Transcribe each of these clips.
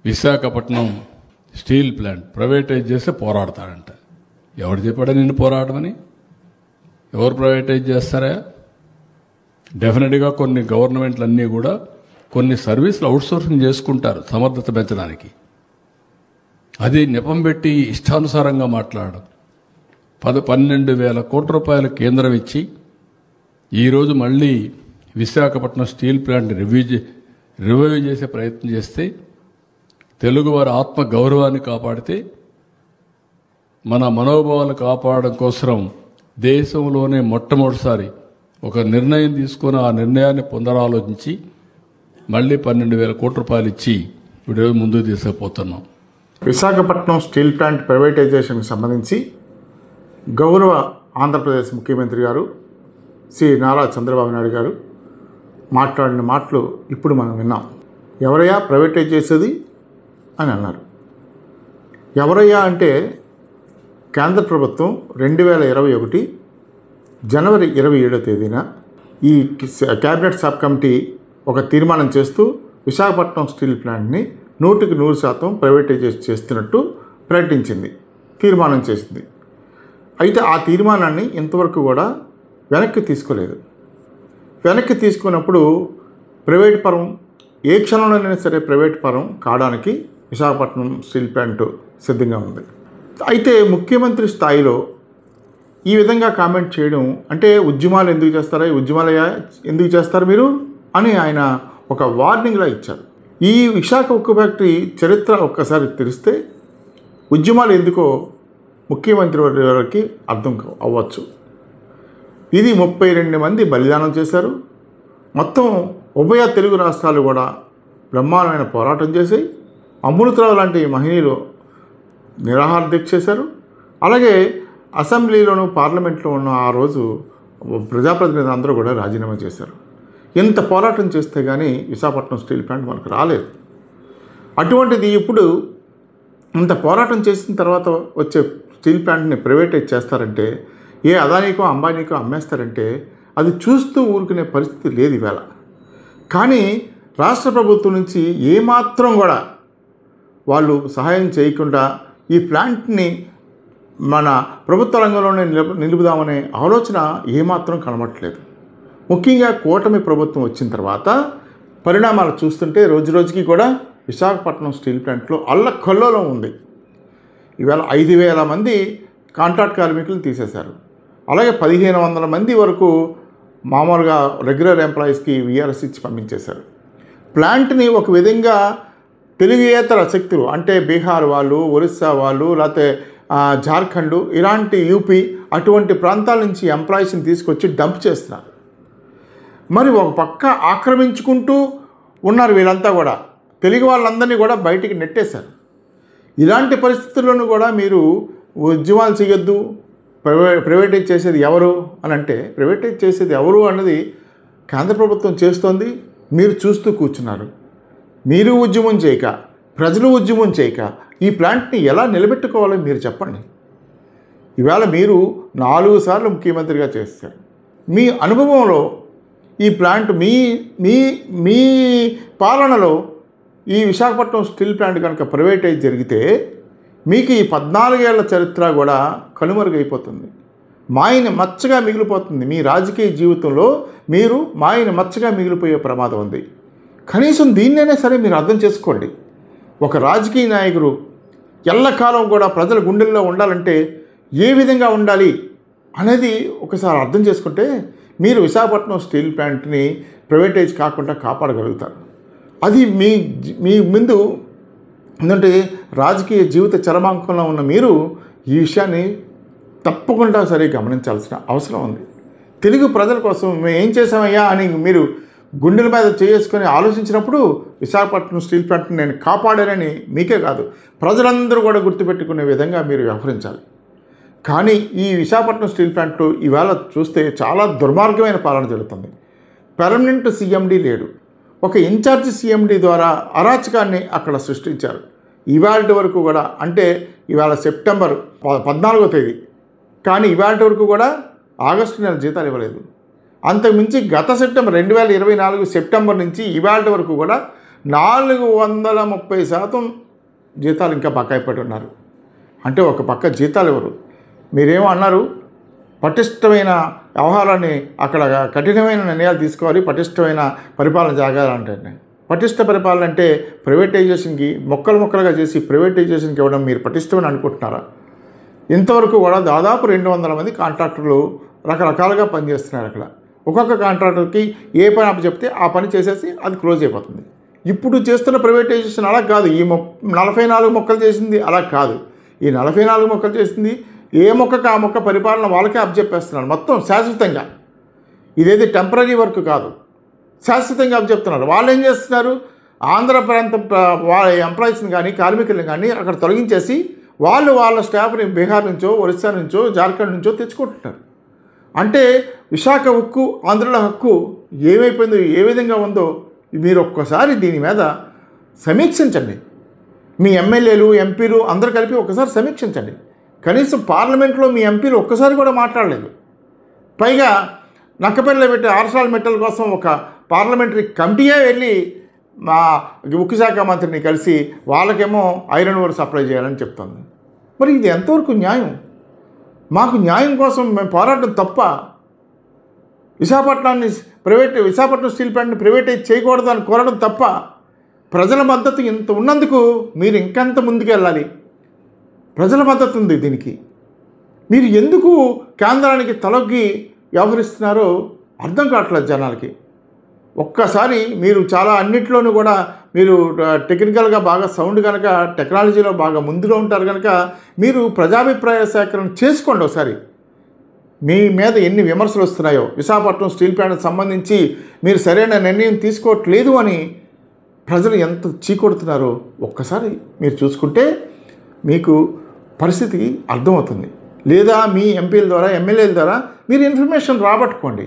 Visakhapatnam steel plant privatise చేస్తే పోరాడతాడంట. ఎవరు చెప్పాడా నిన్ను పోరాడమని? ఎవరు ప్రైవేటైజ్ చేస్తారా? డెఫినెట్గా కొన్ని గవర్నమెంట్లు అన్నీ కూడా కొన్ని సర్వీసులు అవుట్సోర్సింగ్ చేసుకుంటారు సమర్థత పెంచడానికి. అది నెపం పెట్టి ఇష్టానుసారంగా మాట్లాడడం. 12,000 కోట్ల రూపాయలు కేంద్రం ఇచ్చి ఈరోజు మళ్ళీ విశాఖపట్నం స్టీల్ ప్లాంట్ రివైవ్ చేసే ప్రయత్నం చేస్తే, తెలుగువారి ఆత్మ గౌరవాన్ని కాపాడితే, మన మనోభావాలు కాపాడడం కోసం దేశంలోనే మొట్టమొదటిసారి ఒక నిర్ణయం తీసుకొని ఆ నిర్ణయాన్ని పునరాలోచించి మళ్ళీ 12,000 కోట్ల రూపాయలు ఇచ్చి ఇప్పుడు ముందుకు తీసుకుపోతున్నాం. విశాఖపట్నం స్టీల్ ప్లాంట్ ప్రైవేటైజేషన్కి సంబంధించి గౌరవ ఆంధ్రప్రదేశ్ ముఖ్యమంత్రి గారు శ్రీ నారా చంద్రబాబు నాయుడు గారు మాట్లాడిన మాటలు ఇప్పుడు మనం విన్నాం. ఎవరయ్యా ప్రైవేటైజ్ చేసేది అని అన్నారు. ఎవరయ్యా అంటే కేంద్ర ప్రభుత్వం 2021 జనవరి 27వ తేదీన ఈ క్యాబినెట్ సబ్ కమిటీ ఒక తీర్మానం చేస్తూ విశాఖపట్నం స్టీల్ ప్లాంట్ని 100% ప్రైవేటైజేషన్ చేస్తున్నట్టు ప్రకటించింది, తీర్మానం చేసింది. అయితే ఆ తీర్మానాన్ని ఇంతవరకు కూడా వెనక్కి తీసుకోలేదు. వెనక్కి తీసుకున్నప్పుడు ప్రైవేట్ పరం ఏ క్షణంలోనైనా సరే ప్రైవేట్ పరం కావడానికి విశాఖపట్నం స్టీల్ ప్లాంట్ సిద్ధంగా ఉంది. అయితే ముఖ్యమంత్రి స్థాయిలో ఈ విధంగా కామెంట్ చేయడం అంటే ఉద్యమాలు ఎందుకు చేస్తారా, ఉద్యమాలు ఎందుకు చేస్తారు మీరు అని ఆయన ఒక వార్నింగ్లా ఇచ్చారు. ఈ విశాఖ ఉక్కు ఫ్యాక్టరీ చరిత్ర ఒక్కసారి తెలిస్తే ఉద్యమాలు ఎందుకో ముఖ్యమంత్రి వారికి అర్థం అవ్వచ్చు. ఇది 32 మంది బలిదానం చేశారు. మొత్తం ఉభయ తెలుగు రాష్ట్రాలు కూడా బ్రహ్మాండమైన పోరాటం చేసి అమృతరావు లాంటి మహనీయులు నిరాహార దీక్ష చేశారు. అలాగే అసెంబ్లీలోనూ పార్లమెంట్లో ఉన్న ఆ రోజు ప్రజాప్రతినిధులు అందరూ కూడా రాజీనామా చేశారు. ఎంత పోరాటం చేస్తే కానీ విశాఖపట్నం స్టీల్ ప్లాంట్ మనకు రాలేదు. అటువంటిది ఇప్పుడు ఇంత పోరాటం చేసిన తర్వాత వచ్చే స్టీల్ ప్లాంట్ని ప్రైవేటైజ్ చేస్తారంటే, ఏ అదానీకో అంబానీకో అమ్మేస్తారంటే అది చూస్తూ ఊరుకునే పరిస్థితి లేదు ఈవేళ. కానీ రాష్ట్ర ప్రభుత్వం నుంచి ఏమాత్రం కూడా వాళ్ళు సహాయం చేయకుండా ఈ ప్లాంట్ని మన ప్రభుత్వ రంగంలోనే నిలుపుదామనే ఆలోచన ఏమాత్రం కనబడట్లేదు. ముఖ్యంగా కూటమి ప్రభుత్వం వచ్చిన తర్వాత పరిణామాలు చూస్తుంటే రోజురోజుకి కూడా విశాఖపట్నం స్టీల్ ప్లాంట్లో అల్లకల్లోలం ఉంది. ఇవాళ 5,000 మంది కాంట్రాక్ట్ కార్మికులు తీసేశారు. అలాగే 1,500 మంది వరకు మామూలుగా రెగ్యులర్ ఎంప్లాయీస్కి వీఆర్ఎస్ ఇచ్చి పంపించేశారు. ప్లాంట్ని ఒక విధంగా తెలుగుయేతర శక్తులు అంటే బీహార్ వాళ్ళు, ఒరిస్సా వాళ్ళు, లేకపోతే జార్ఖండ్ ఇలాంటి యూపీ అటువంటి ప్రాంతాల నుంచి ఎంప్లాయీస్ని తీసుకొచ్చి డంప్ చేస్తున్నారు. మరి ఒక పక్క ఆక్రమించుకుంటూ ఉన్నారు వీళ్ళంతా కూడా. తెలుగు వాళ్ళందరినీ కూడా బయటికి నెట్టేశారు. ఇలాంటి పరిస్థితుల్లోనూ కూడా మీరు ఉద్యమాలు చేయొద్దు, ప్రైవేటైజ్ చేసేది ఎవరు అని అంటే, ప్రైవేటైజ్ చేసేది ఎవరు అన్నది కేంద్ర ప్రభుత్వం చేస్తోంది, మీరు చూస్తూ కూర్చున్నారు. మీరు ఉద్యమం చేయక, ప్రజలు ఉద్యమం చేయక ఈ ప్లాంట్ని ఎలా నిలబెట్టుకోవాలో మీరు చెప్పండి. ఇవాళ మీరు 4 సార్లు ముఖ్యమంత్రిగా చేశారు. మీ అనుభవంలో ఈ ప్లాంట్ మీ మీ మీ పాలనలో ఈ విశాఖపట్నం స్టీల్ ప్లాంట్ కనుక ప్రైవేటైజ్ జరిగితే మీకు ఈ 14 ఏళ్ల చరిత్ర కూడా కనుమరుగైపోతుంది. మాయని మచ్చగా మిగిలిపోతుంది. మీ రాజకీయ జీవితంలో మీరు మాయని మచ్చగా మిగిలిపోయే ప్రమాదం ఉంది. కనీసం దీన్నైనా సరే మీరు అర్థం చేసుకోండి. ఒక రాజకీయ నాయకుడు ఎల్లకాలం కూడా ప్రజల గుండెల్లో ఉండాలంటే ఏ విధంగా ఉండాలి అనేది ఒకసారి అర్థం చేసుకుంటే మీరు విశాఖపట్నం స్టీల్ ప్లాంట్ని ప్రైవేటైజ్ కాకుండా కాపాడగలుగుతారు. అది మీ ముందు ఎందుకంటే రాజకీయ జీవిత చరమాంకంలో ఉన్న మీరు ఈ విషయాన్ని తప్పకుండా సరే గమనించాల్సిన అవసరం ఉంది. తెలుగు ప్రజల కోసం మేము ఏం చేసామయ్యా అని మీరు గుండెల మీద చేసుకొని ఆలోచించినప్పుడు విశాఖపట్నం స్టీల్ ప్లాంట్ని నేను కాపాడానని మీకే కాదు ప్రజలందరూ కూడా గుర్తుపెట్టుకునే విధంగా మీరు వ్యవహరించాలి. కానీ ఈ విశాఖపట్నం స్టీల్ ప్లాంట్లో ఈవేళ చూస్తే చాలా దుర్మార్గమైన పాలన జరుగుతుంది. పెర్మనెంట్ సీఎండీ లేడు. ఒక ఇన్ఛార్జ్ సీఎండీ ద్వారా అరాచకాన్ని అక్కడ సృష్టించారు. ఇవాళ వరకు కూడా అంటే ఇవాళ సెప్టెంబర్ 14వ తేదీ, కానీ ఇవాళ వరకు కూడా ఆగస్టు నెల జీతాలు ఇవ్వలేదు. అంతకుమించి గత సెప్టెంబర్ 2024 సెప్టెంబర్ నుంచి ఇవాళ వరకు కూడా 430% జీతాలు ఇంకా బకాయి పడి ఉన్నారు. అంటే ఒక పక్క జీతాలు ఎవరు? మీరేమో అన్నారు, పటిష్టమైన వ్యవహారాన్ని అక్కడ కఠినమైన నిర్ణయాలు తీసుకోవాలి, పటిష్టమైన పరిపాలన జరగాలంటే. పటిష్ట పరిపాలన అంటే ప్రైవేటైజేషన్కి మొక్కలుగా చేసి ప్రైవేటైజేషన్కి ఇవ్వడం మీరు పటిష్టమని అనుకుంటున్నారా? ఇంతవరకు కూడా దాదాపు 200 మంది కాంట్రాక్టర్లు రకరకాలుగా పనిచేస్తున్నారు. అక్కడ ఒక్కొక్క కాంట్రాక్టర్కి ఏ పని అప్పచెప్తే ఆ పని చేసేసి అది క్లోజ్ అయిపోతుంది. ఇప్పుడు చేస్తున్న ప్రైవేటైజేషన్ అలా కాదు. ఈ 44 మొక్కలు చేసింది అలా కాదు. ఈ 44 మొక్కలు చేసింది ఏ మొక్కకు ఆ మొక్క పరిపాలన వాళ్ళకే అప్పచెప్పేస్తున్నారు మొత్తం శాశ్వతంగా. ఇదేది టెంపరీ వర్క్ కాదు, శాశ్వతంగా అప్పచెప్తున్నారు. వాళ్ళు ఏం చేస్తున్నారు? ఆంధ్ర ప్రాంతం వాళ్ళ ఎంప్లాయీస్ని కానీ కార్మికులను కానీ అక్కడ తొలగించేసి వాళ్ళ స్టాఫ్ని బీహార్ నుంచో, ఒరిస్సా నుంచో, జార్ఖండ్ నుంచో తెచ్చుకుంటున్నారు. అంటే విశాఖ హక్కు, ఆంధ్రుల హక్కు ఏమైపోయిందో, ఏ విధంగా ఉందో మీరు ఒక్కసారి దీని మీద సమీక్షించండి. మీ ఎమ్మెల్యేలు, ఎంపీలు అందరూ కలిపి ఒక్కసారి సమీక్షించండి. కనీసం పార్లమెంట్లో మీ ఎంపీలు ఒక్కసారి కూడా మాట్లాడలేదు. పైగా నక్కపల్లిలో పెట్టే ఆర్సాల్ మెటల్ కోసం ఒక పార్లమెంటరీ కమిటీయే వెళ్ళి మా ఉక్కు శాఖ మంత్రిని కలిసి వాళ్ళకేమో ఐరన్ ఓర్ సప్లై చేయాలని చెప్తుంది. మరి ఇది ఎంతవరకు న్యాయం? మాకు న్యాయం కోసం మేము పోరాటం తప్ప, విశాఖపట్నం స్టీల్ ప్లాంట్ని ప్రైవేటైజ్ చేయకూడదు అని కోరడం తప్ప, ప్రజల మద్దతు ఇంత ఉన్నందుకు మీరు ఇంకెంత ముందుకు వెళ్ళాలి? ప్రజల మద్దతు ఉంది దీనికి. మీరు ఎందుకు కేంద్రానికి తలొగ్గి వ్యవహరిస్తున్నారో అర్థం కావట్లేదు జనాలకి. ఒక్కసారి మీరు చాలా అన్నిట్లోనూ కూడా మీరు టెక్నికల్గా బాగా సౌండ్ కనుక, టెక్నాలజీలో బాగా ముందులో ఉంటారు కనుక మీరు ప్రజాభిప్రాయ సేకరణ చేసుకోండి. ఒకసారి మీ మీద ఎన్ని విమర్శలు వస్తున్నాయో, విశాఖపట్నం స్టీల్ ప్లాంట్కి సంబంధించి మీరు సరైన నిర్ణయం తీసుకోవట్లేదు అని ప్రజలు ఎంత చీకొడుతున్నారో ఒక్కసారి మీరు చూసుకుంటే మీకు పరిస్థితి అర్థమవుతుంది. లేదా మీ ఎంపీల ద్వారా, ఎమ్మెల్యేల ద్వారా మీరు ఇన్ఫర్మేషన్ రాబట్టుకోండి.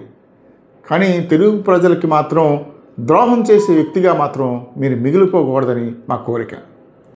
కానీ తెలుగు ప్రజలకి మాత్రం ద్రోహం చేసే వ్యక్తిగా మాత్రం మీరు మిగిలిపోకూడదని మా కోరిక.